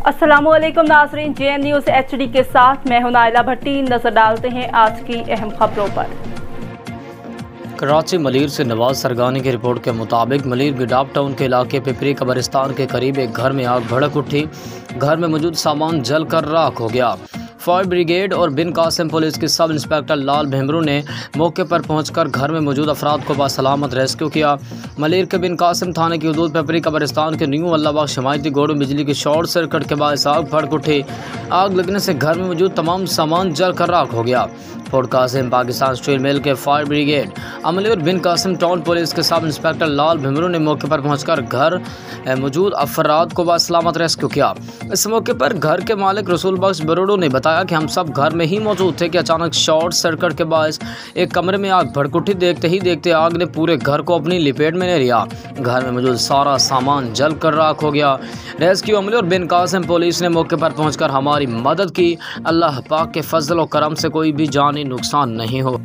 अस्सलामुअलैकुम नाज़रीन, JN news HD के साथ मैं हूं नाइला भट्टी। नजर डालते हैं आज की अहम खबरों पर। कराची मलीर से नवाज सरगानी की रिपोर्ट के मुताबिक मलीर गिडाप टाउन के इलाके पिपरी कब्रिस्तान के करीब एक घर में आग भड़क उठी। घर में मौजूद सामान जलकर राख हो गया। फायर ब्रिगेड और बिन कासिम पुलिस के सब इंस्पेक्टर लाल भेमरू ने मौके पर पहुंचकर घर में मौजूद अफराद को बासलामत रेस्क्यू किया। मलीर के बिन कासिम थाने की हदूद पिपरी कब्रिस्तान के न्यू अल्लाहबाग शमायती गोड़ में बिजली की शॉर्ट सर्किट के बाद आग भड़क उठी। आग लगने से घर में मौजूद तमाम सामान जलकर राख हो गया। Fort Qasim Pakistan steel mill के फायर ब्रिगेड अमले और बिन कासिम टाउन पुलिस के सब इंस्पेक्टर लाल भेमरू ने मौके पर पहुंचकर घर मौजूद अफराद को बासलामत रेस्क्यू किया। इस मौके पर घर के मालिक रसूल बख्श बरोडो ने बताया कि हम सब घर में ही मौजूद थे कि अचानक शॉर्ट सर्किट के बाद एक कमरे में आग भड़क उठी। देखते ही देखते आग ने पूरे घर को अपनी लपेट में ले लिया। घर में मौजूद सारा सामान जल कर राख हो गया। रेस्क्यू अमले और बिन कासिम पुलिस ने मौके पर पहुंचकर हमारी मदद की। अल्लाह पाक के फजल और करम से कोई भी जानी नुकसान नहीं हो।